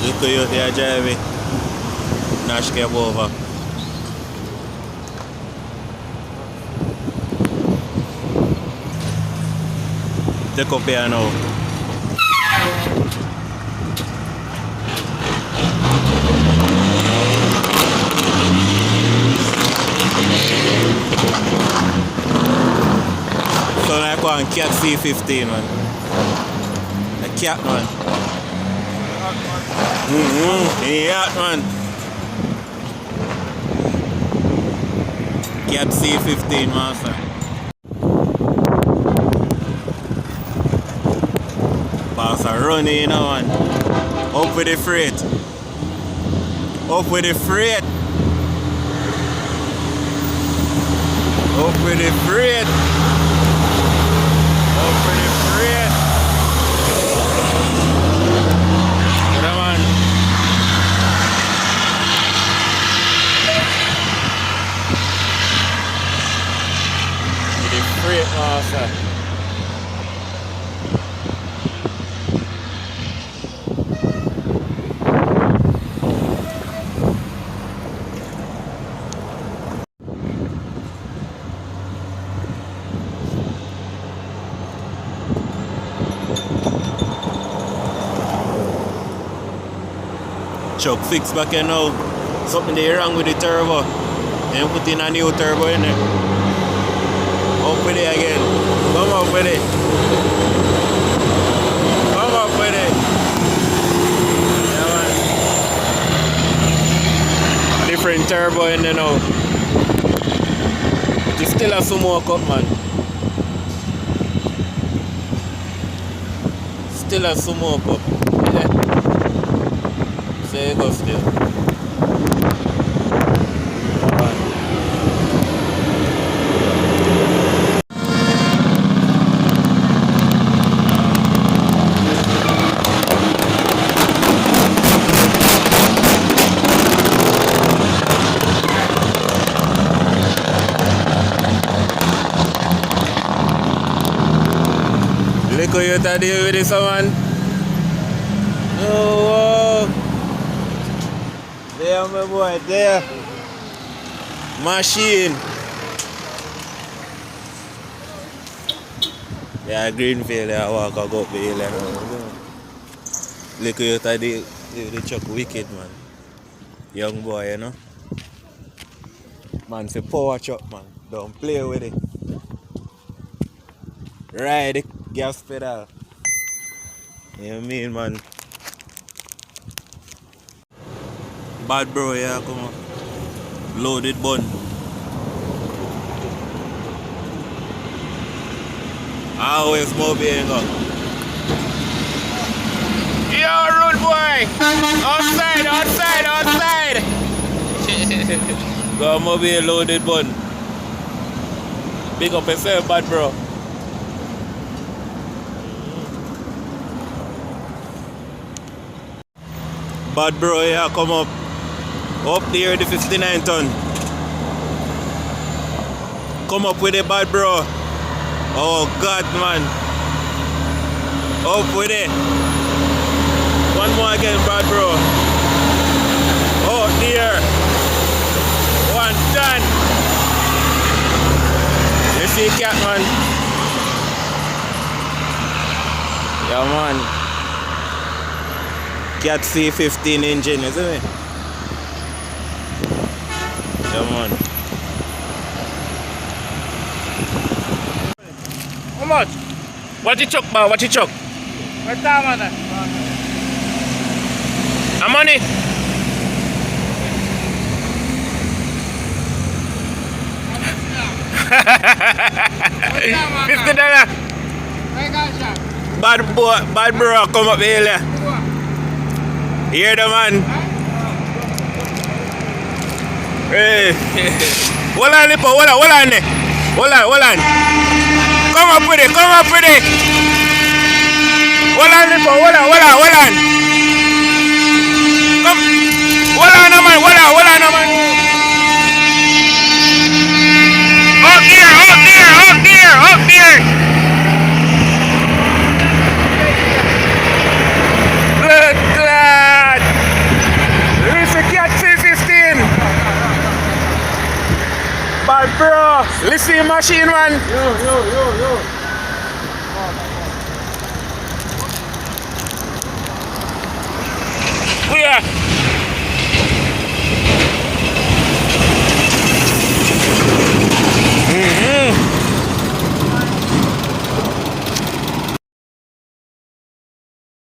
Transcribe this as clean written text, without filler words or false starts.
Little youth here driving. Nash came over. Take up here now. So I go on Cat C15 man. The cat man. Yeah man. Cat C15 master. Boss are running you know man. Up with the freight. Up with the freight. Up with the freight. Up with the freight. Come on. With the freight master. Chuck fix back here now. Something there wrong with the turbo. Then put in a new turbo in there. Up with it again. Come up with it. Come up with it. Yeah, man. Different turbo in there now. But it's still a smoke up man. Still a smoke up. Yeah. There you go still. Look how you deal with this one. Oh, there my boy, there. Machine. Yeah, Greenfield, I walk up the hill. Look at you, the truck wicked man. Young boy, you know. Man, say power truck man. Don't play with it. Ride the gas pedal. You know what I mean man? Bad bro, yeah, come on. Loaded bun. Always more being up. Yo, rude boy! Outside, outside, outside! Go more be a loaded bun. Big up yourself, bad bro. Bad bro, yeah, come up. Up there, the 59 ton. Come up with it, bad bro. Oh, God, man. Up with it. One more again, bad bro. Oh, dear. 1 ton. You see, cat, man. Yeah, man. Cat C15 engine, isn't it? Yeah, man. How much? What you chuck, ba? What you chuck? What time is it? How money? $50. Bad bro, come up here. Hear the man. Hey. Hold on, Lipo, hold on. Hold on. Come up with it. Hold on, Lipo, hold on. Come. Hold on, man. Up there. Blood clot. film machine, man. Yo.